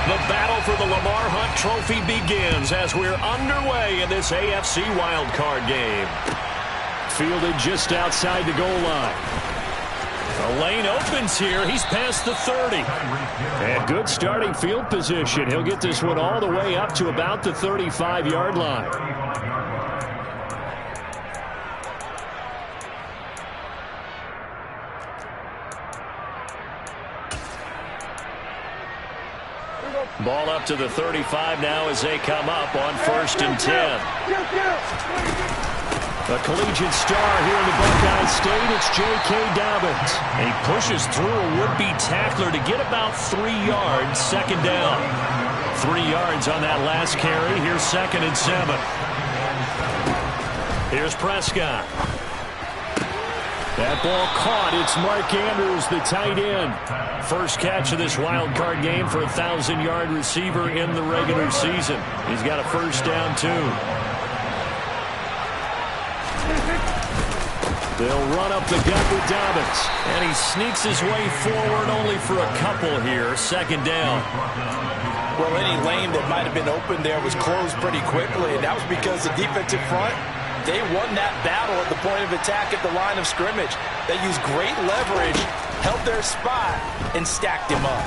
The battle for the Lamar Hunt Trophy begins as we're underway in this AFC Wildcard game. Fielded just outside the goal line. The lane opens here. He's past the 30. And good starting field position. He'll get this one all the way up to about the 35-yard line. Ball up to the 35 now as they come up on 1st and 10. A collegiate star here in the Buckeye State, it's J.K. Dobbins. And he pushes through a would-be tackler to get about 3 yards, 2nd down. 3 yards on that last carry. Here's 2nd and 7. Here's Prescott. That ball caught. It's Mark Andrews, the tight end. First catch of this wild card game for a 1,000-yard receiver in the regular season. He's got a 1st down, too. They'll run up the gut with Dobbins. And he sneaks his way forward only for a couple here. 2nd down. Well, any lane that might have been open there was closed pretty quickly, and that was because the defensive front, they won that battle at the point of attack at the line of scrimmage. They used great leverage, held their spot, and stacked him up.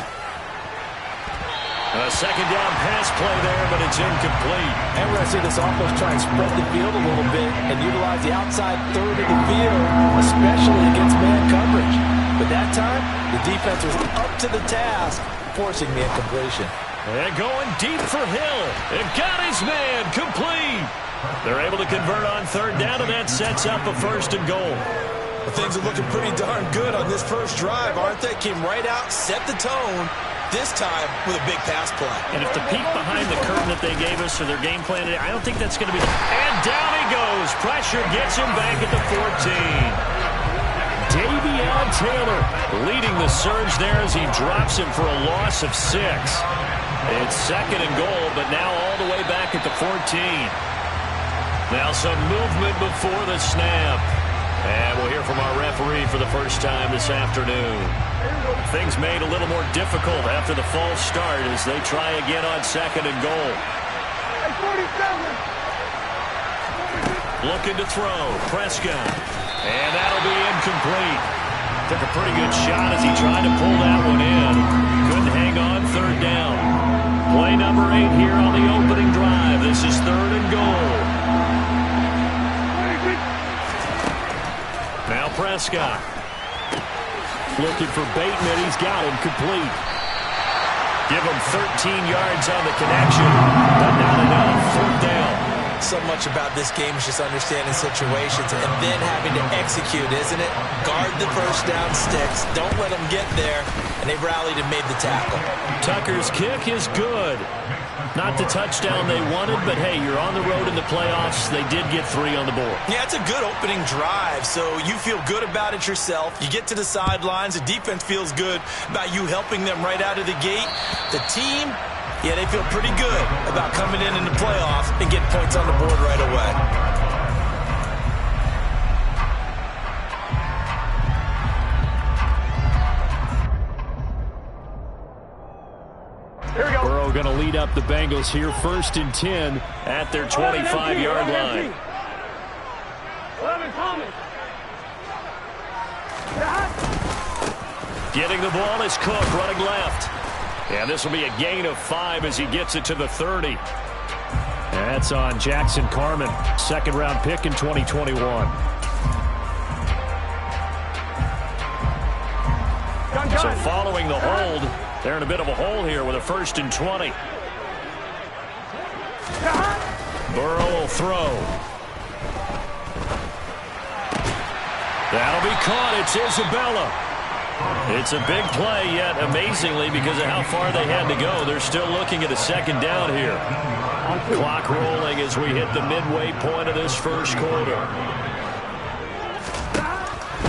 A 2nd down pass play there, but it's incomplete. And we're going to see this offense try and spread the field a little bit and utilize the outside third of the field, especially against man coverage. But that time, the defense was up to the task, forcing the incompletion. And going deep for Hill. It got his man complete. They're able to convert on 3rd down, and that sets up a 1st and goal. Well, things are looking pretty darn good on this first drive, aren't they? Came right out, set the tone, this time with a big pass play. And if the peek behind the curtain that they gave us or their game plan, I don't think that's going to be. And down he goes. Pressure gets him back at the 14. Davion Taylor leading the surge there as he drops him for a loss of 6. It's 2nd and goal, but now all the way back at the 14. Now some movement before the snap. And we'll hear from our referee for the first time this afternoon. Things made a little more difficult after the false start as they try again on 2nd and goal. Looking to throw. Prescott. And that'll be incomplete. Took a pretty good shot as he tried to pull that one in. Couldn't hang on 3rd down. Play number 8 here on the opening drive. This is 3rd and goal. Now Prescott. Looking for Bateman. He's got him complete. Give him 13 yards on the connection. But not enough. 4th down. So much about this game is just understanding situations and then having to execute, isn't it? Guard the first down sticks. Don't let them get there. And they rallied and made the tackle. Tucker's kick is good. Not the touchdown they wanted, but hey, you're on the road in the playoffs. They did get 3 on the board. Yeah, it's a good opening drive, so you feel good about it yourself. You get to the sidelines. The defense feels good about you helping them right out of the gate. The team, yeah, they feel pretty good about coming in the playoffs and getting points on the board right away. Burrow going to lead up the Bengals here, 1st and 10 at their 25-yard line. Getting the ball is Cook, running left. And this will be a gain of 5 as he gets it to the 30. That's on Jackson Carman, 2nd-round pick in 2021. So following the hold, they're in a bit of a hole here with a 1st and 20. Burrow will throw. That'll be caught. It's Isabella. It's a big play, yet amazingly, because of how far they had to go, they're still looking at a 2nd down here. Clock rolling as we hit the midway point of this first quarter.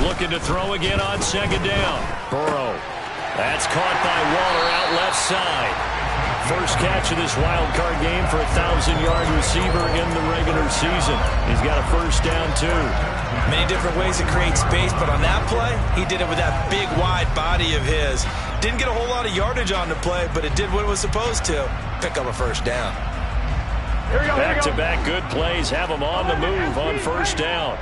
Looking to throw again on 2nd down. Burrow. That's caught by Waller out left side. First catch of this wild card game for a 1,000-yard receiver in the regular season. He's got a 1st down, too. Many different ways to create space, but on that play, he did it with that big, wide body of his. didn't get a whole lot of yardage on the play, but it did what it was supposed to. Pick up a first down. Back-to-back good plays have them on the move on first down.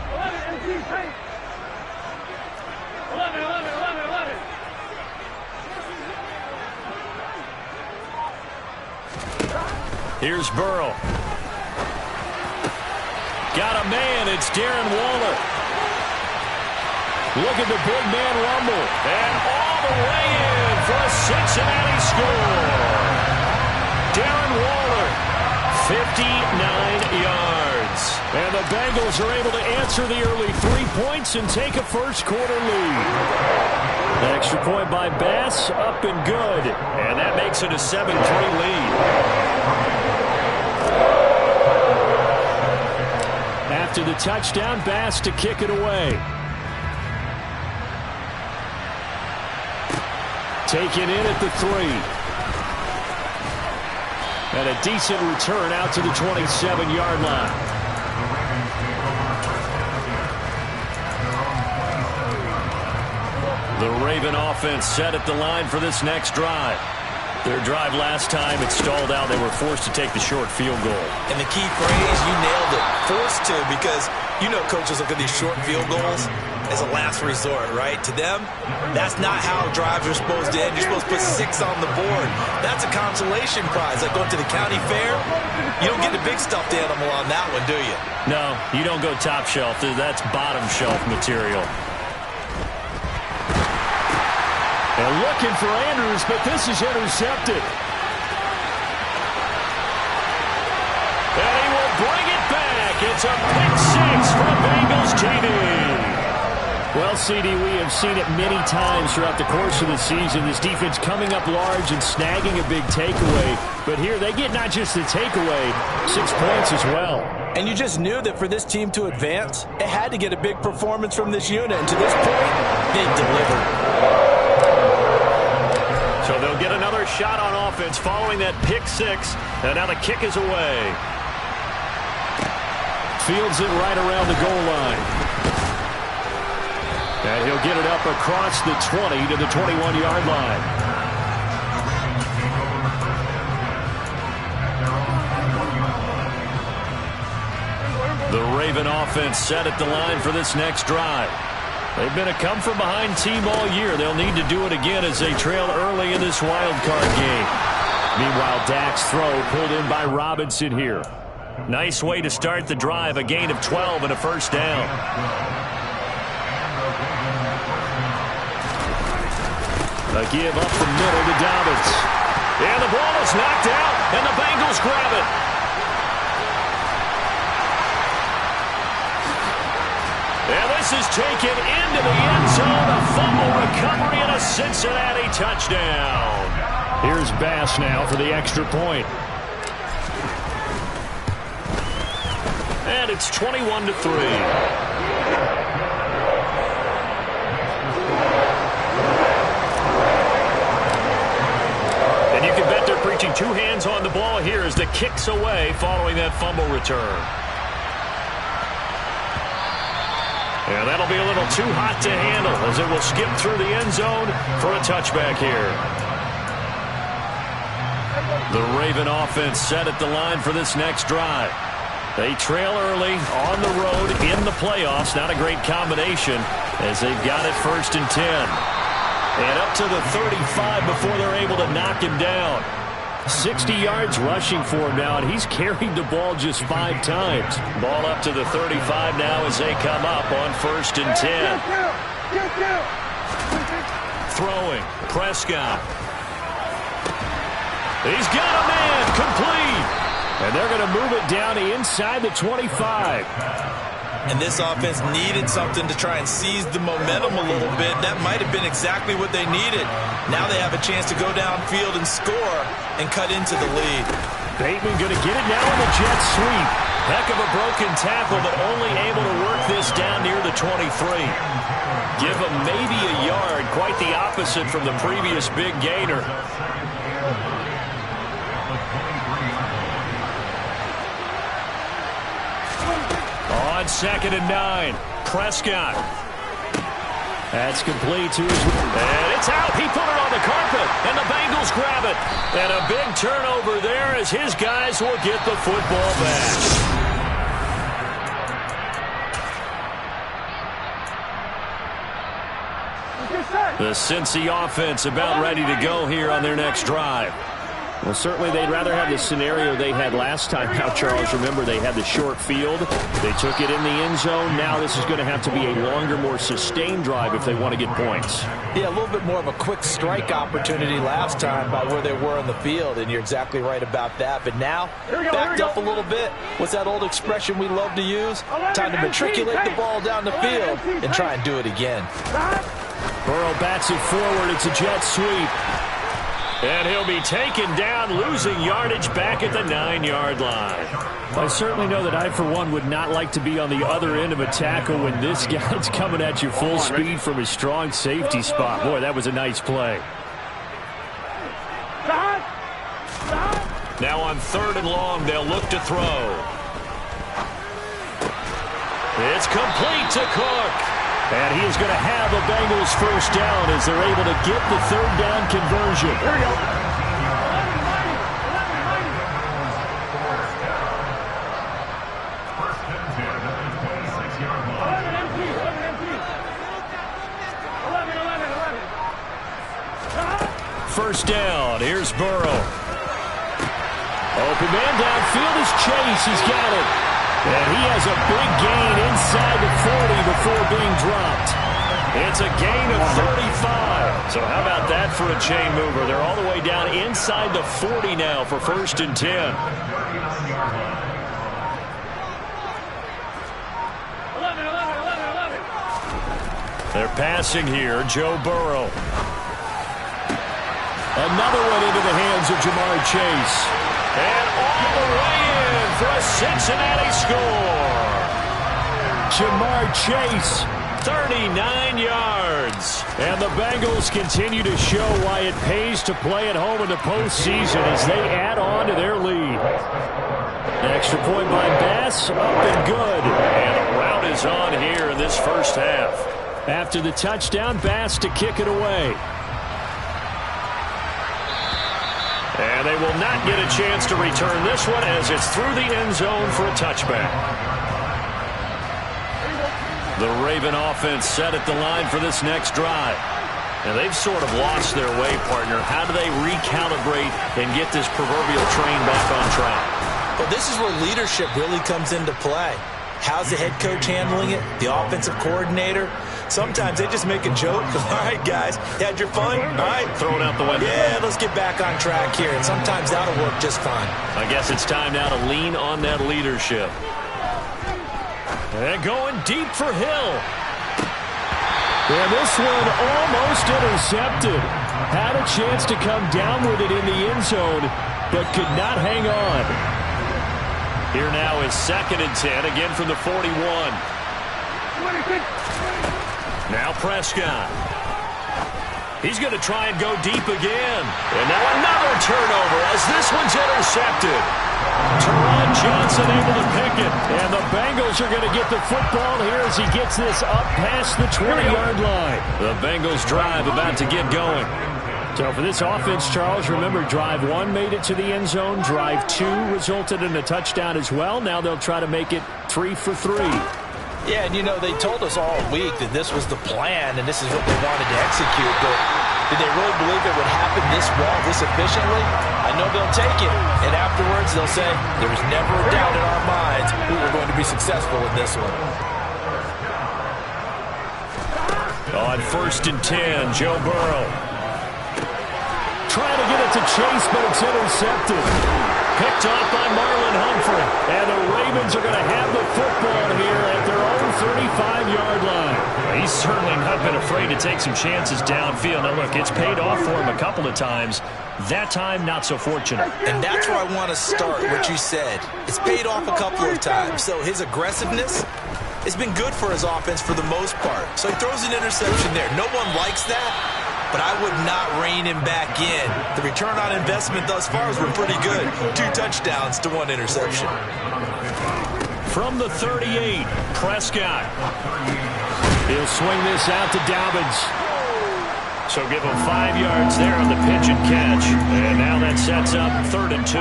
Here's Burrow. Got a man. It's Darren Waller. Look at the big man rumble. And all the way in for a Cincinnati score. Darren Waller, 59 yards. And the Bengals are able to answer the early 3 points and take a first-quarter lead. The extra point by Bass, up and good. And that makes it a 7-3 lead. After the touchdown, Bass to kick it away. Taken in at the 3. And a decent return out to the 27-yard line. The Raven offense set at the line for this next drive. Their drive last time, it stalled out. They were forced to take the short field goal. And the key phrase, you nailed it, forced to, because you know coaches look at these short field goals as a last resort, right? To them, that's not how drives are supposed to end. You're supposed to put 6 on the board. That's a consolation prize. Like going to the county fair, you don't get the big stuffed animal on that one, do you? No, you don't go top shelf. That's bottom shelf material. And looking for Andrews, but this is intercepted. And he will bring it back. It's a pick 6 for Bengals TD. Well, CD, we have seen it many times throughout the course of the season. This defense coming up large and snagging a big takeaway. But here they get not just the takeaway, 6 points as well. And you just knew that for this team to advance, it had to get a big performance from this unit. And to this point, they delivered. So they'll get another shot on offense following that pick 6. And now the kick is away. Fields it right around the goal line. And he'll get it up across the 20 to the 21-yard line. The Raven offense set at the line for this next drive. They've been a come-from-behind team all year. They'll need to do it again as they trail early in this wild card game. Meanwhile, Dak's throw pulled in by Robinson here. Nice way to start the drive, a gain of 12 and a first down. A give up the middle to Dobbins. And the ball is knocked out, and the Bengals grab it. And this is taken into the end zone. A fumble recovery and a Cincinnati touchdown. Here's Bass now for the extra point. And it's 21-3. And you can bet they're preaching 2 hands on the ball here as the kick's away following that fumble return. And that'll be a little too hot to handle as it will skip through the end zone for a touchback here. The Raven offense set at the line for this next drive. They trail early on the road in the playoffs. Not a great combination as they've got it 1st and 10. And up to the 35 before they're able to knock him down. 60 yards rushing for him now, and he's carried the ball just 5 times. Ball up to the 35 now as they come up on 1st and 10. Throwing, Prescott. He's got a man, complete. And they're going to move it down to inside the 25. And this offense needed something to try and seize the momentum a little bit. That might have been exactly what they needed. Now they have a chance to go downfield and score and cut into the lead. Bateman going to get it now in the jet sweep. Heck of a broken tackle, but only able to work this down near the 23. Give him maybe a yard, quite the opposite from the previous big gainer. On 2nd and 9, Prescott. That's complete to his... And it's out. He put it on the carpet, and the Bengals grab it. And a big turnover there as his guys will get the football back. The Cincy offense about ready to go here on their next drive. Well, certainly they'd rather have the scenario they had last time out, Charles. Remember, they had the short field. They took it in the end zone. Now this is going to have to be a longer, more sustained drive if they want to get points. Yeah, a little bit more of a quick strike opportunity last time by where they were in the field, and you're exactly right about that. But now, backed up a little bit. What's that old expression we love to use? Time to matriculate the ball down the field and try and do it again. Burrow bats it forward. It's a jet sweep. And he'll be taken down, losing yardage back at the 9-yard line. I certainly know that I, for one, would not like to be on the other end of a tackle when this guy's coming at you full speed from his strong safety spot. Boy, that was a nice play. Now on 3rd and long, they'll look to throw. It's complete to Cook. And he is going to have a Bengals first down as they're able to get the 3rd down conversion. There we go. First down. Here's Burrow. Open man downfield is Chase. He's got it. And he has a big gain inside the 40 before being dropped. It's a gain of 35. So how about that for a chain mover? They're all the way down inside the 40 now for 1st and 10. They're passing here. Joe Burrow. Another one into the hands of Jamar Chase. And all the way in for a Cincinnati score. Jamar Chase, 39 yards. And the Bengals continue to show why it pays to play at home in the postseason as they add on to their lead. An extra point by Bass, up and good. And a rout is on here in this first half. After the touchdown, Bass to kick it away. And they will not get a chance to return this one as it's through the end zone for a touchback. The Raven offense set at the line for this next drive. And they've sort of lost their way, partner. How do they recalibrate and get this proverbial train back on track? Well, this is where leadership really comes into play. How's the head coach handling it? The offensive coordinator? Sometimes they just make a joke. All right, guys, you had your fun? All right. Throw it out the window. Yeah, let's get back on track here. And sometimes that'll work just fine. I guess it's time now to lean on that leadership. And going deep for Hill. And this one almost intercepted. Had a chance to come down with it in the end zone, but could not hang on. Here now is 2nd and 10, again from the 41. Now Prescott. He's going to try and go deep again. And now another turnover as this one's intercepted. Teron Johnson able to pick it. And the Bengals are going to get the football here as he gets this up past the 20-yard line. The Bengals drive about to get going. So for this offense, Charles, remember, drive 1 made it to the end zone. Drive 2 resulted in a touchdown as well. Now they'll try to make it 3 for 3. Yeah, and you know, they told us all week that this was the plan and this is what they wanted to execute. But did they really believe it would happen this well, this efficiently? I know they'll take it. And afterwards, they'll say, there was never a doubt in our minds we were going to be successful in this one. On 1st and 10, Joe Burrow. Trying to get it to Chase, but it's intercepted. Picked off by Marlon Humphrey. And the Ravens are going to have the football here at their own 35-yard line. He's certainly not been afraid to take some chances downfield. Now, look, it's paid off for him a couple of times. That time, not so fortunate. And that's where I want to start, what you said. It's paid off a couple of times. So his aggressiveness has been good for his offense for the most part. So he throws an interception there. No one likes that. But I would not rein him back in. The return on investment thus far has been pretty good. 2 touchdowns to 1 interception. From the 38, Prescott. He'll swing this out to Dobbins. So give him 5 yards there on the pitch and catch. And now that sets up 3rd and 2.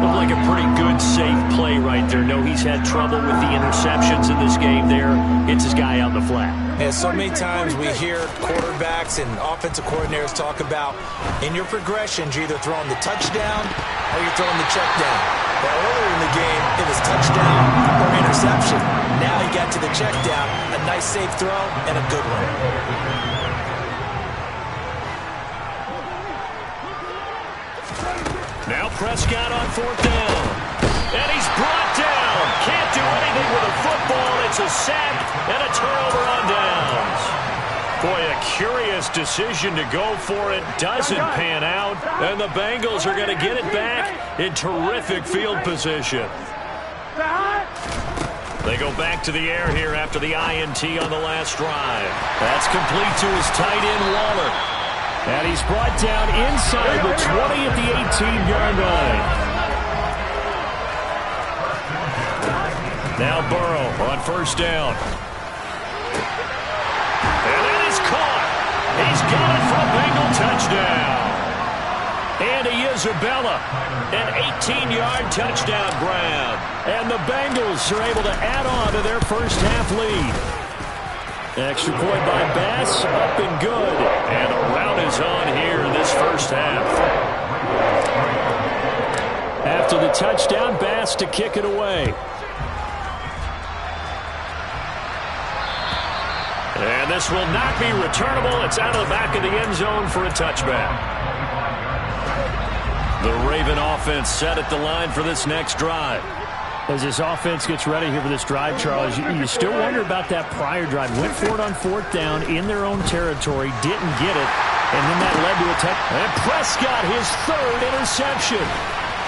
Looked like a pretty good, safe play right there. No, he's had trouble with the interceptions in this game there. Hits his guy out in the flat. Yeah, so many times we hear quarterbacks and offensive coordinators talk about in your progressions, you're either throwing the touchdown or you're throwing the check down. But earlier in the game, it was touchdown or interception. Now he got to the check down, a nice safe throw, and a good one. Now Prescott on 4th down. And he's brought down. Can't do anything with a football. It's a sack and a turnover on downs. Boy, a curious decision to go for it. Doesn't pan out. And the Bengals are going to get it back in terrific field position. They go back to the air here after the INT on the last drive. That's complete to his tight end, Waller. And he's brought down inside the 20 at the 18-yard line. Now Burrow on 1st down. And that is caught. He's got it for a Bengal touchdown. Andy Isabella, an 18-yard touchdown grab. And the Bengals are able to add on to their first half lead. Extra point by Bass, up and good. And a rout is on here in this first half. After the touchdown, Bass to kick it away. And this will not be returnable. It's out of the back of the end zone for a touchback. The Raven offense set at the line for this next drive. As this offense gets ready here for this drive, Charles, you still wonder about that prior drive. Went for it on 4th down in their own territory, didn't get it, and then that led to a touchdown. And Prescott, his 3rd interception.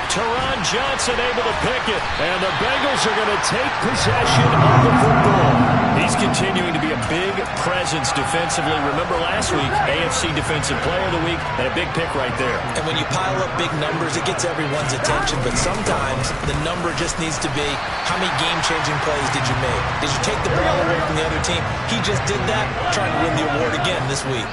Teron Johnson able to pick it, and the Bengals are going to take possession of the football. He's continuing to be a big presence defensively. Remember last week, AFC Defensive Player of the Week, and a big pick right there. And when you pile up big numbers, it gets everyone's attention, but sometimes the number just needs to be how many game-changing plays did you make? Did you take the ball away from the other team? He just did that, trying to win the award again this week.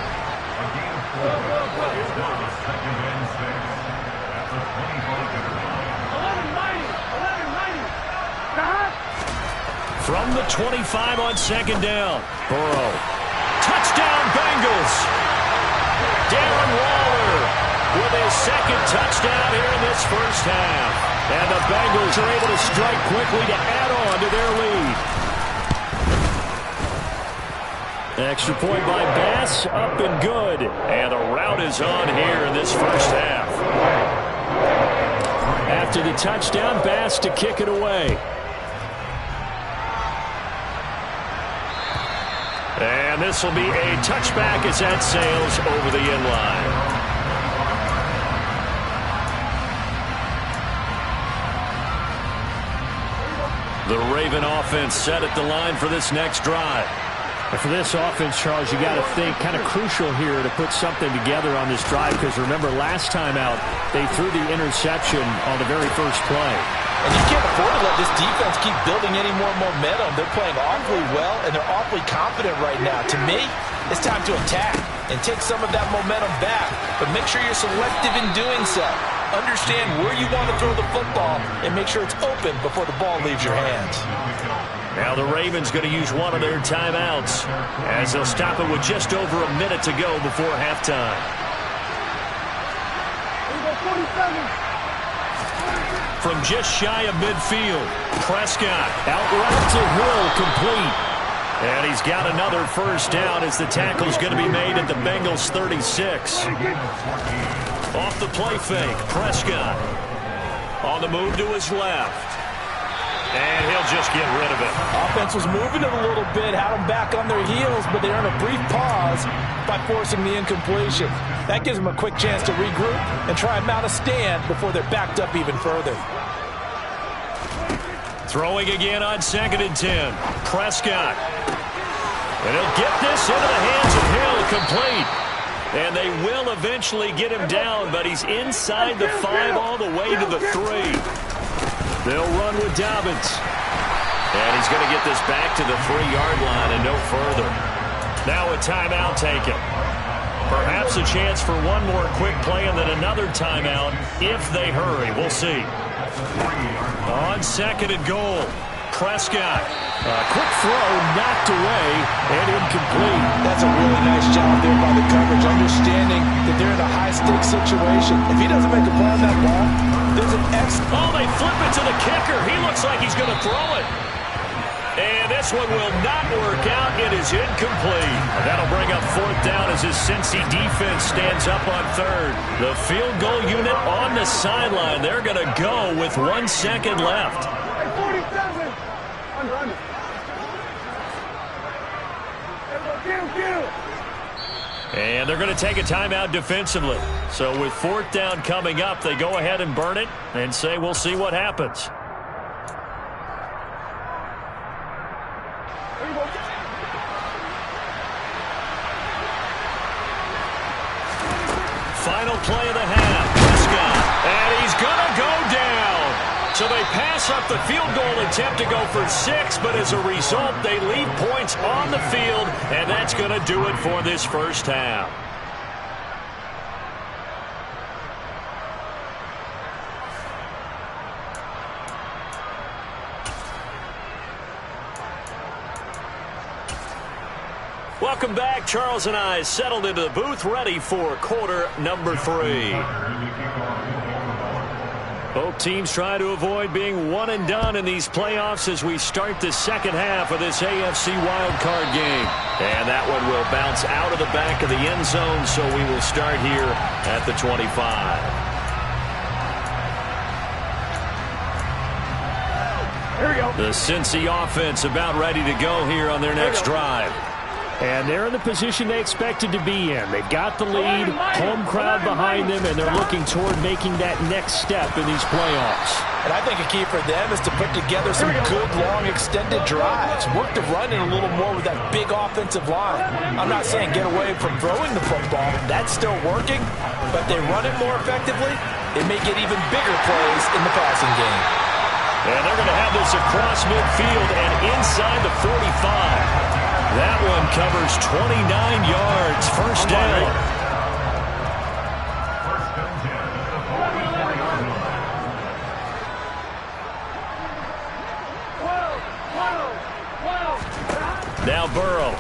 From the 25 on 2nd down. Burrow. Touchdown, Bengals. Darren Waller with his 2nd touchdown here in this first half. And the Bengals are able to strike quickly to add on to their lead. Extra point by Bass, up and good. And the rout is on here in this first half. After the touchdown, Bass to kick it away. And this will be a touchback as that sails over the end line. The Raven offense set at the line for this next drive. And for this offense, Charles, you got to think kind of crucial here to put something together on this drive, because remember last time out they threw the interception on the very first play. And you can't afford to let this defense keep building any more momentum. They're playing awfully well, and they're awfully confident right now. To me, it's time to attack and take some of that momentum back. But make sure you're selective in doing so. Understand where you want to throw the football and make sure it's open before the ball leaves your hands. Now the Ravens going to use one of their timeouts as they'll stop it with just over a minute to go before halftime. From just shy of midfield, Prescott out route to Hill, complete. And he's got another first down as the tackle's going to be made at the Bengals 36. Off the play fake, Prescott on the move to his left. And he'll just get rid of it. Offense was moving it a little bit, had them back on their heels, but they earned a brief pause by forcing the incompletion. That gives them a quick chance to regroup and try and mount a stand before they're backed up even further. Throwing again on 2nd and 10. Prescott. And he'll get this into the hands of Hill, complete. And they will eventually get him down, but he's inside the 5 all the way to the 3. They'll run with Dobbins. And he's going to get this back to the 3-yard line and no further. Now a timeout taken. Perhaps a chance for one more quick play and then another timeout if they hurry. We'll see. On 2nd and goal, Prescott. Quick throw, knocked away, and incomplete. That's a really nice job there by the coverage, understanding that they're in a high-stakes situation. If he doesn't make a play on that ball, there's an X. Oh, they flip it to the kicker. He looks like he's going to throw it. And this one will not work out. It is incomplete. That'll bring up 4th down as his Cincy defense stands up on 3rd. The field goal unit on the sideline. They're going to go with 1 second left. And they're going to take a timeout defensively. So with 4th down coming up, they go ahead and burn it and say we'll see what happens. Final play of the half. Prescott. And he's going to go down. So they pass up the field goal attempt to go for 6, but as a result, they leave points on the field, and that's going to do it for this first half. Welcome back. Charles and I settled into the booth, ready for quarter number 3. Both teams try to avoid being one and done in these playoffs as we start the second half of this AFC wildcard game. And that one will bounce out of the back of the end zone, so we will start here at the 25. Here we go. The Cincy offense about ready to go here on their next drive. And they're in the position they expected to be in. They've got the lead, home crowd behind them, and they're looking toward making that next step in these playoffs. And I think a key for them is to put together some good, long, extended drives. Work the run in a little more with that big offensive line. I'm not saying get away from throwing the football. That's still working. But they run it more effectively, they may get even bigger plays in the passing game. And they're going to have this across midfield and inside the 45. That one covers 29 yards. First down. Now Burrow.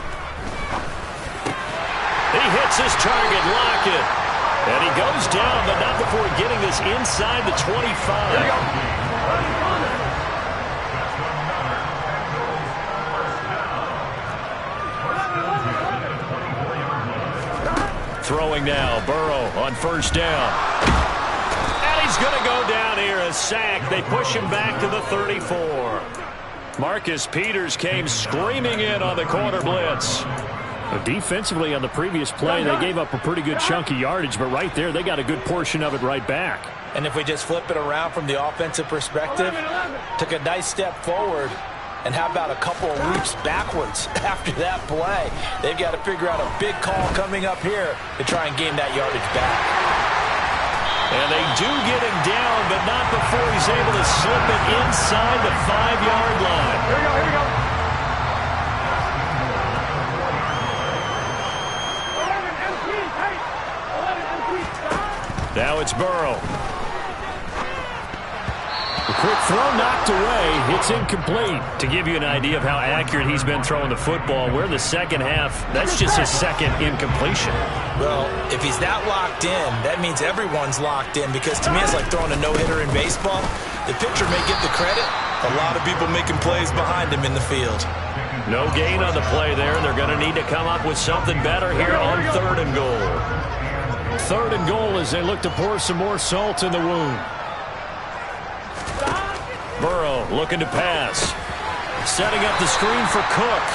He hits his target, Lockett. And he goes down, but not before getting this inside the 25. Throwing now, Burrow on first down. And he's going to go down here, a sack. They push him back to the 34. Marcus Peters came screaming in on the corner blitz. Defensively on the previous play, they gave up a pretty good chunk of yardage, but right there, they got a good portion of it right back. And if we just flip it around from the offensive perspective, took a nice step forward. And how about a couple of leaps backwards after that play? They've got to figure out a big call coming up here to try and gain that yardage back. And they do get him down, but not before he's able to slip it inside the 5-yard line. Here we go, here we go. Now it's Burrow. The quick throw knocked away. It's incomplete. To give you an idea of how accurate he's been throwing the football, we're in the second half. That's just his second incompletion. Well, if he's that locked in, that means everyone's locked in, because to me it's like throwing a no-hitter in baseball. The pitcher may get the credit. A lot of people making plays behind him in the field. No gain on the play there. They're going to need to come up with something better here on 3rd and goal. 3rd and goal as they look to pour some more salt in the wound. Burrow looking to pass. Setting up the screen for Cook.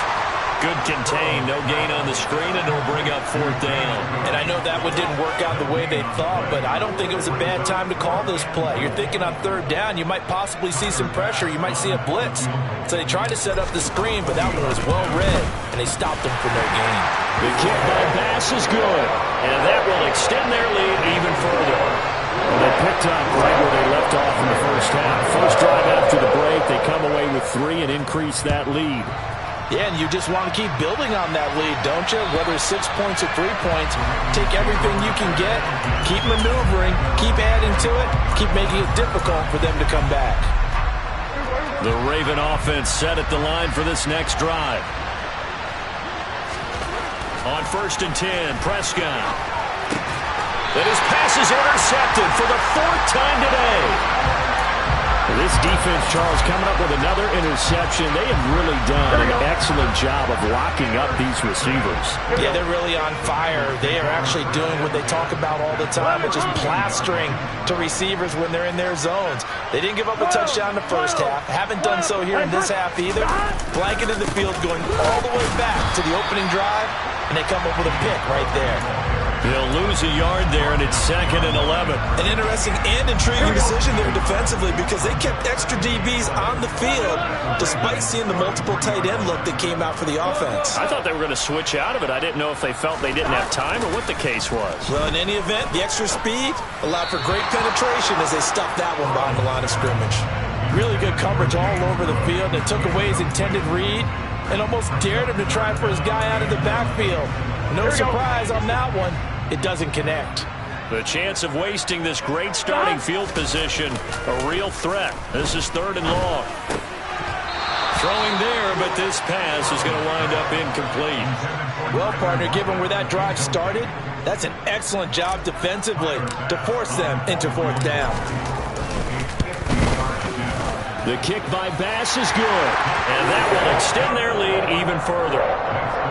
Good contain. No gain on the screen, and it'll bring up 4th down. And I know that one didn't work out the way they thought, but I don't think it was a bad time to call this play. You're thinking on 3rd down, you might possibly see some pressure. You might see a blitz. So they tried to set up the screen, but that one was well read, and they stopped them for no gain. The kick by Bass is good, and that will extend their lead even further. And they picked up right where they left off in the first half. First drive after the break, they come away with 3 and increase that lead. Yeah, and you just want to keep building on that lead, don't you? Whether it's 6 points or 3 points, take everything you can get, keep maneuvering, keep adding to it, keep making it difficult for them to come back. The Raven offense set at the line for this next drive. On 1st and 10, Prescott. And his pass is intercepted for the 4th time today. This defense, Charles, coming up with another interception. They have really done an excellent job of locking up these receivers. Yeah, they're really on fire. They are actually doing what they talk about all the time, which is plastering to receivers when they're in their zones. They didn't give up a touchdown in the first half. Haven't done so here in this half either. Blanketed the field going all the way back to the opening drive, and they come up with a pick right there. They'll lose a yard there, and it's 2nd and 11. An interesting and intriguing decision there defensively because they kept extra DBs on the field despite seeing the multiple tight end look that came out for the offense. I thought they were going to switch out of it. I didn't know if they felt they didn't have time or what the case was. Well, in any event, the extra speed allowed for great penetration as they stuffed that one behind the line of scrimmage. Really good coverage all over the field, and it took away his intended read and almost dared him to try for his guy out of the backfield. No surprise on that one. It doesn't connect. The chance of wasting this great starting field position, a real threat. This is 3rd and long. Throwing there, but this pass is going to wind up incomplete. Well, partner, given where that drive started, that's an excellent job defensively to force them into 4th down. The kick by Bass is good, and that will extend their lead even further.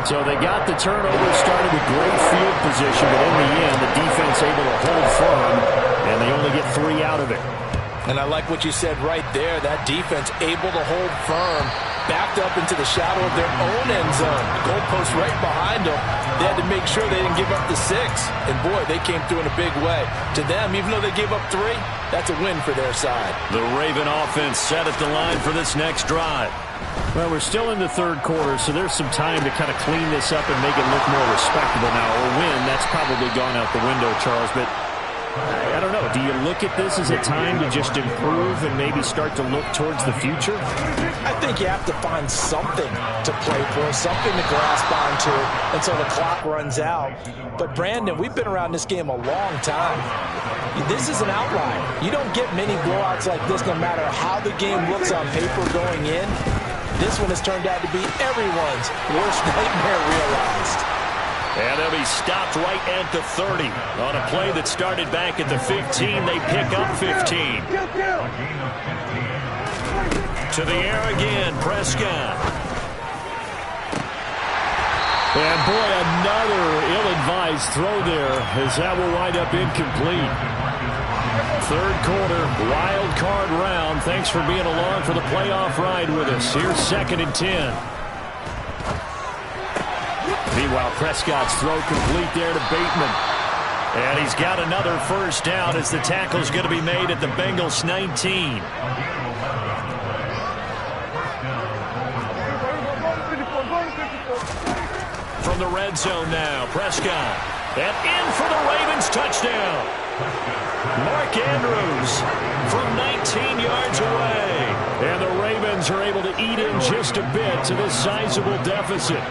So they got the turnover, started with great field position, but in the end, the defense able to hold firm, and they only get 3 out of it. And I like what you said right there. That defense able to hold firm, backed up into the shadow of their own end zone. The goalpost right behind them. They had to make sure they didn't give up the 6. And, boy, they came through in a big way. To them, even though they gave up 3, that's a win for their side. The Raven offense set at the line for this next drive. Well, we're still in the 3rd quarter, so there's some time to kind of clean this up and make it look more respectable now. Or win, that's probably gone out the window, Charles. But I don't know. Do you look at this as a time to just improve and maybe start to look towards the future? I think you have to find something to play for, something to grasp onto until the clock runs out. But, Brandon, we've been around this game a long time. This is an outlier. You don't get many blowouts like this no matter how the game looks on paper going in. This one has turned out to be everyone's worst nightmare realized. And they'll be stopped right at the 30. On a play that started back at the 15, they pick up 15. To the air again, Prescott. And, boy, another ill-advised throw there as that will wind up incomplete. 3rd quarter, wild card round. Thanks for being along for the playoff ride with us. Here's 2nd and 10. Meanwhile, Prescott's throw complete there to Bateman. And he's got another 1st down as the tackle's going to be made at the Bengals 19. From the red zone now, Prescott. And in for the Ravens touchdown. Mark Andrews from 19 yards away. And the Ravens are able to eat in just a bit to this sizable deficit.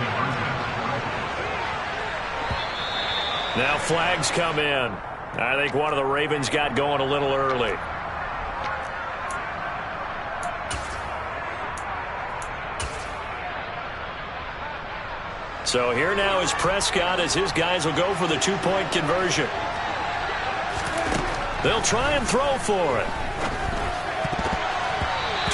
Now flags come in. I think one of the Ravens got going a little early. So here now is Prescott as his guys will go for the 2-point conversion. They'll try and throw for it.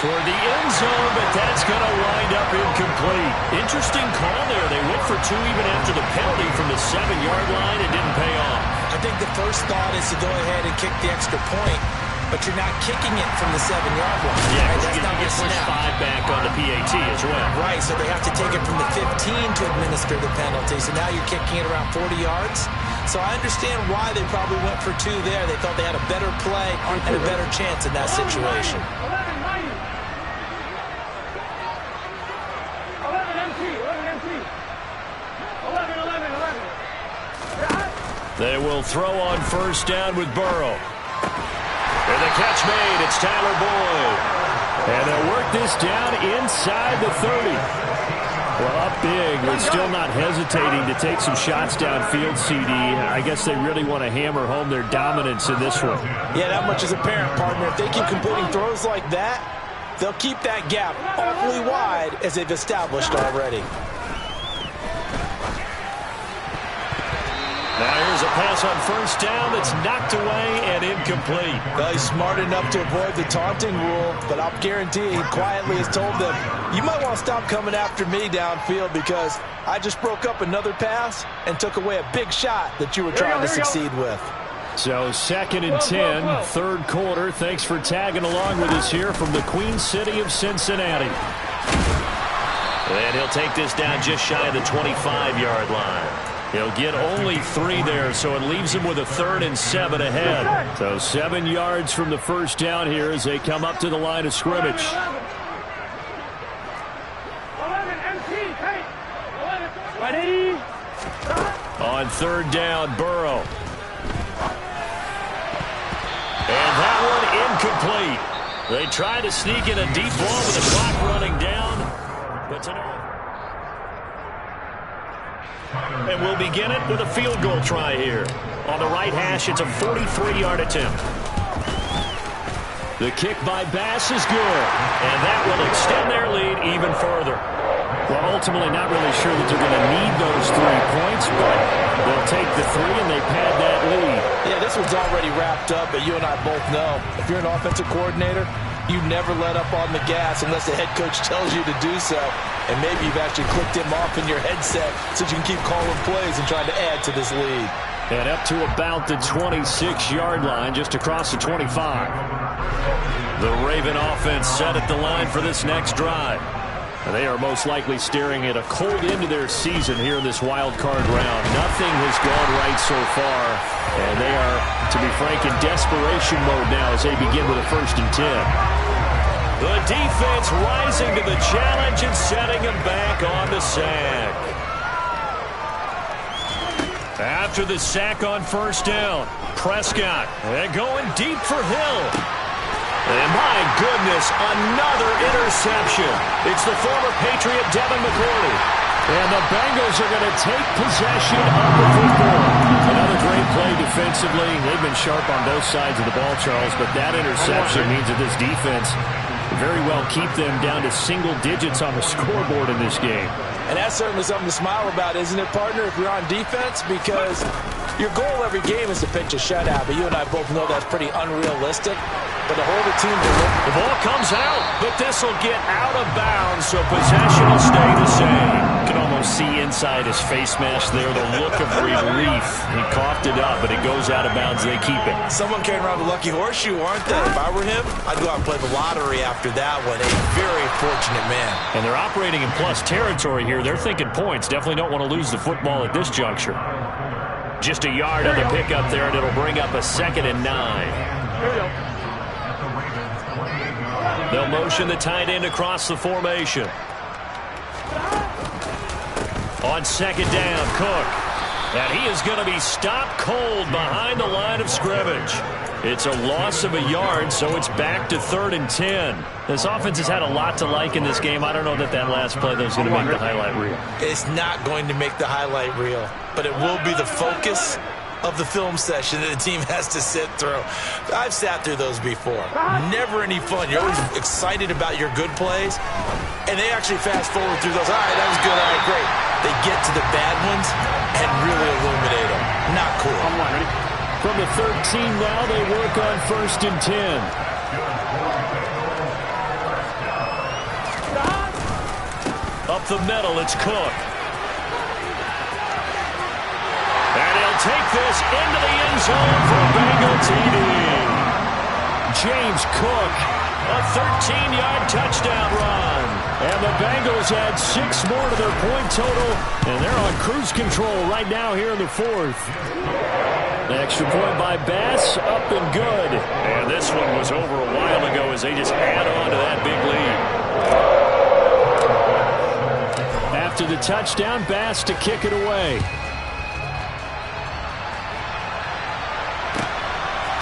Toward the end zone, but that's going to wind up incomplete. Interesting call there. They went for 2 even after the penalty from the 7-yard line. It didn't pay off. I think the first thought is to go ahead and kick the extra point, but you're not kicking it from the 7-yard line. Yeah, right? that's not push 5 back on the PAT as well. Right, so they have to take it from the 15 to administer the penalty. So now you're kicking it around 40 yards. So I understand why they probably went for 2 there. They thought they had a better play and a better chance in that situation. They will throw on 1st down with Burrow. And the catch made. It's Tyler Boyd. And they'll work this down inside the 30. Well, up big, but still not hesitating to take some shots downfield, CD. I guess they really want to hammer home their dominance in this one. Yeah, that much is apparent, partner. If they keep completing throws like that, they'll keep that gap awfully wide as they've established already. Now here's a pass on first down that's knocked away and incomplete. Well, he's smart enough to avoid the taunting rule, but I'll guarantee he quietly has told them, you might want to stop coming after me downfield because I just broke up another pass and took away a big shot that you were trying to succeed with. So 2nd and 10, third quarter. Thanks for tagging along with us here from the Queen City of Cincinnati. And he'll take this down just shy of the 25-yard line. He'll get only 3 there, so it leaves him with a 3rd and 7 ahead. So 7 yards from the first down here as they come up to the line of scrimmage. On 3rd down, Burrow. And that one incomplete. They try to sneak in a deep ball with the clock running down. But and we'll begin it with a field goal try here. On the right hash, it's a 43-yard attempt. The kick by Bass is good. And that will extend their lead even further. Well, ultimately not really sure that they're going to need those 3 points, but they'll take the 3 and they pad that lead. Yeah, this one's already wrapped up, but you and I both know if you're an offensive coordinator, you never let up on the gas unless the head coach tells you to do so. And maybe you've actually clicked him off in your headset so you can keep calling plays and trying to add to this lead. And up to about the 26-yard line, just across the 25. The Raven offense set at the line for this next drive. They are most likely staring at a cold end to their season here in this wild card round. Nothing has gone right so far, and they are, to be frank, in desperation mode now as they begin with a 1st and 10. The defense rising to the challenge and setting them back on the sack. After the sack on first down, Prescott going deep for Hill. And my goodness, another interception. It's the former Patriot Devin McCourty. And the Bengals are going to take possession of the football. Another great play defensively. They've been sharp on both sides of the ball, Charles, but that interception means that this defense very well keep them down to single digits on the scoreboard in this game. And that's certainly something to smile about, isn't it, partner, if you're on defense? Because your goal every game is to pitch a shutout, but you and I both know that's pretty unrealistic. But to hold a team to win. The ball comes out, but this will get out of bounds, so possession will stay the same. You can almost see inside his face mask there the look of relief. He coughed it up, but it goes out of bounds. They keep it. Someone carrying around a lucky horseshoe, aren't they? If I were him, I'd go out and play the lottery after that one. A very fortunate man. And they're operating in plus territory here. They're thinking points. Definitely don't want to lose the football at this juncture. Just a yard on the pickup there, and it'll bring up a 2nd and 9. Here we go. They'll motion the tight end across the formation. On 2nd down, Cook. And he is going to be stopped cold behind the line of scrimmage. It's a loss of a yard, so it's back to 3rd and 10. This offense has had a lot to like in this game. I don't know that last play is going to make the highlight reel. It's not going to make the highlight reel, but it will be the focus of the film session that the team has to sit through. I've sat through those before. Never any fun. You're always excited about your good plays, and they actually fast forward through those. All right, that was good. All right, great. They get to the bad ones and really illuminate them. Not cool. From the 13 now, they work on 1st and 10. Up the middle, it's Cook. And he'll take this into the end zone for a Bengal TD. James Cook, a 13-yard touchdown run. And the Bengals add 6 more to their point total, and they're on cruise control right now here in the 4th. The extra point by Bass, up and good. And this one was over a while ago as they just add on to that big lead. After the touchdown, Bass to kick it away.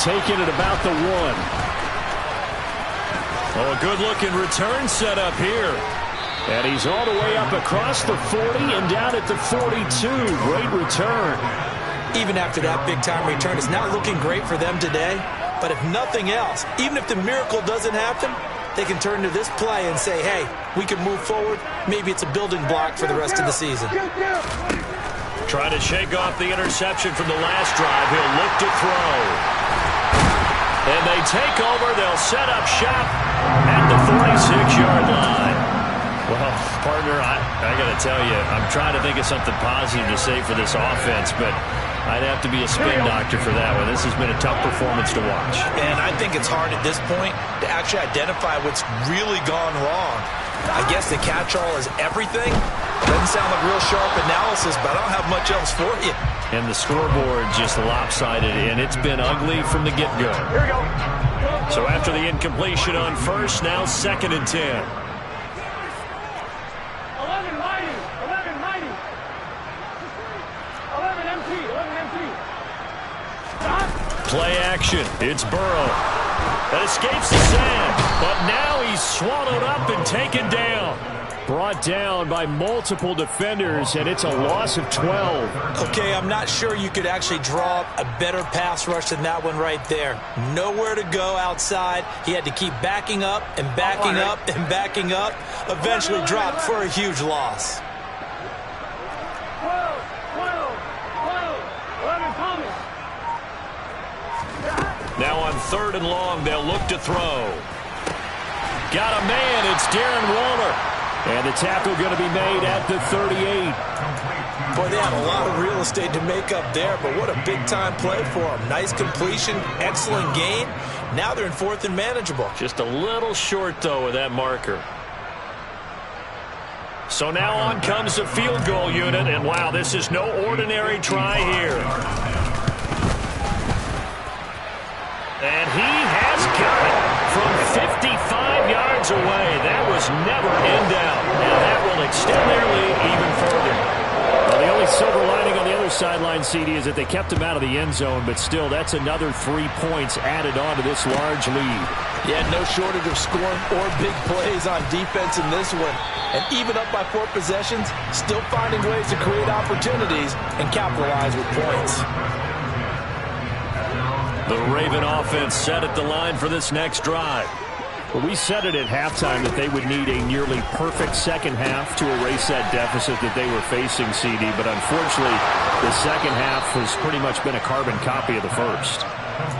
Taking it about the 1. Oh, a good-looking return set up here. And he's all the way up across the 40 and down at the 42. Great return. Even after that big-time return, it's not looking great for them today. But if nothing else, even if the miracle doesn't happen, they can turn to this play and say, hey, we can move forward. Maybe it's a building block for the rest of the season. Trying to shake off the interception from the last drive. He'll look to throw. And they take over. They'll set up shop at the 46-yard line. Well, partner, I got to tell you, I'm trying to think of something positive to say for this offense, but I'd have to be a spin doctor for that one. This has been a tough performance to watch. And I think it's hard at this point to actually identify what's really gone wrong. I guess the catch-all is everything. Doesn't sound like real sharp analysis, but I don't have much else for you. And the scoreboard just lopsided, and it's been ugly from the get-go. Here we go. So after the incompletion on first, now 2nd and 10. 11 empty. Play action. It's Burrow. That escapes the sack, but now he's swallowed up and taken down. Brought down by multiple defenders, and it's a loss of 12. Okay, I'm not sure you could actually draw up a better pass rush than that one right there. Nowhere to go outside. He had to keep backing up and backing up and backing up. Eventually dropped for a huge loss. 11 Thomas. Now on 3rd and long, they'll look to throw. Got a man. It's Darren Waller. And the tackle going to be made at the 38. Boy, they had a lot of real estate to make up there, but what a big-time play for them. Nice completion, excellent gain. Now they're in 4th and manageable. Just a little short, though, with that marker. So now on comes the field goal unit, and wow, this is no ordinary try here. And he has got it from 55 yards away. That was never in doubt. Now that will extend their lead even further. Well, the only silver lining on the other sideline, CD, is that they kept him out of the end zone, but still, that's another 3 points added on to this large lead. Yeah, no shortage of scoring or big plays on defense in this one. And even up by 4 possessions, still finding ways to create opportunities and capitalize with points. The Raven offense set at the line for this next drive. Well, we said it at halftime that they would need a nearly perfect second half to erase that deficit that they were facing, CD. But unfortunately, the second half has pretty much been a carbon copy of the first.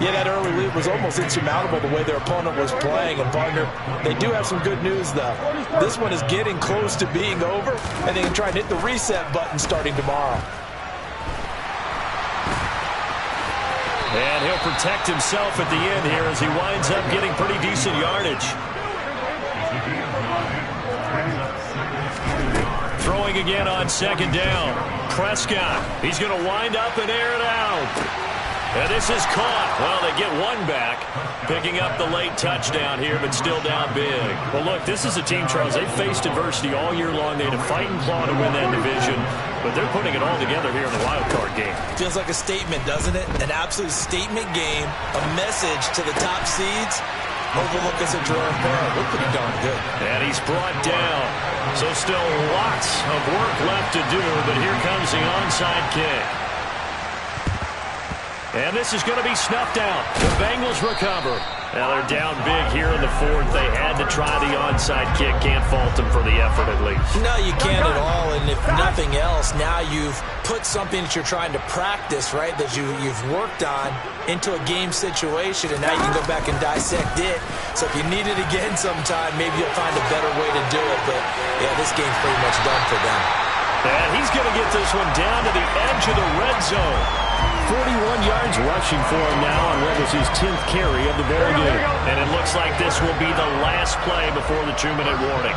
Yeah, that early lead was almost insurmountable the way their opponent was playing. And, partner, they do have some good news, though. This one is getting close to being over, and they can try and hit the reset button starting tomorrow. And he'll protect himself at the end here as he winds up getting pretty decent yardage. Throwing again on 2nd down. Prescott. He's going to wind up and air it out. And this is caught. Well, they get one back, picking up the late touchdown here, but still down big. Well, look, this is a team, Charles. They've faced adversity all year long. They had to fight and claw to win that division, but they're putting it all together here in the wildcard game. Feels like a statement, doesn't it? An absolute statement game, a message to the top seeds. Overlook us at Jerome Perry. We're pretty darn good. And he's brought down. So still lots of work left to do, but here comes the onside kick. And this is going to be snuffed out. The Bengals recover. Now they're down big here in the 4th. They had to try the onside kick. Can't fault them for the effort at least. No, you can't at all. And if nothing else, now you've put something that you're trying to practice, right, that you've worked on into a game situation, and now you can go back and dissect it. So if you need it again sometime, maybe you'll find a better way to do it. But, yeah, this game's pretty much done for them. And he's going to get this one down to the edge of the red zone. 41 yards rushing for him now on what was his 10th carry of the ball game. And it looks like this will be the last play before the 2-minute warning.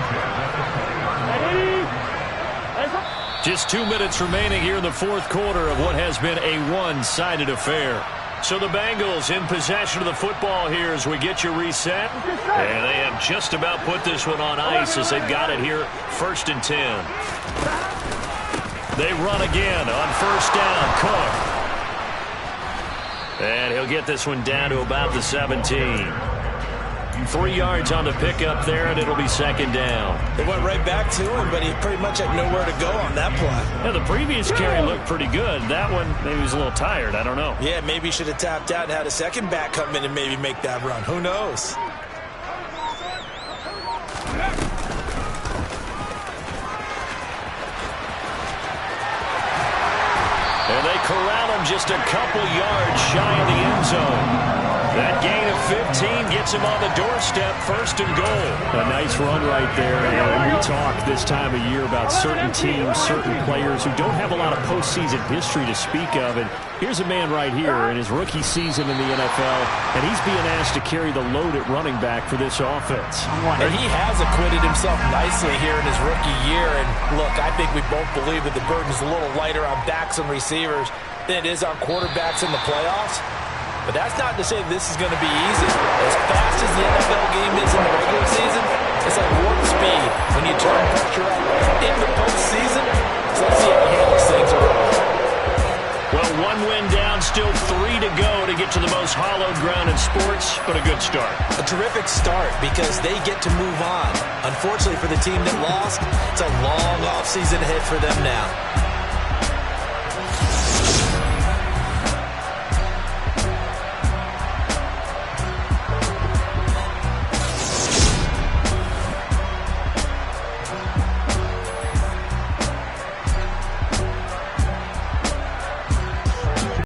Just 2 minutes remaining here in the 4th quarter of what has been a one-sided affair. So the Bengals in possession of the football here as we get you reset. And they have just about put this one on ice as they've got it here 1st and 10. They run again on 1st down. Cook. And he'll get this one down to about the 17. 3 yards on the pickup there, and it'll be second down. They went right back to him, but he pretty much had nowhere to go on that play. Yeah, the previous carry looked pretty good. That one, maybe he was a little tired. I don't know. Yeah, maybe he should have tapped out and had a second back come in and maybe make that run. Who knows? And they corral him just a couple yards shy of the end zone. That gain of 15 gets him on the doorstep, first and goal. A nice run right there. And we talk this time of year about certain teams, certain players who don't have a lot of postseason history to speak of. And here's a man right here in his rookie season in the NFL, and he's being asked to carry the load at running back for this offense. And he has acquitted himself nicely here in his rookie year. And look, I think we both believe that the burden's a little lighter on backs and receivers than it is on quarterbacks in the playoffs. But that's not to say this is going to be easy. As fast as the NFL game is in the regular season, it's like warp speed when you turn pressure up in the postseason. So let's see how he handles things early. Well, 1 win down, still 3 to go to get to the most hallowed ground in sports, but a good start. A terrific start because they get to move on. Unfortunately for the team that lost, it's a long offseason ahead for them now.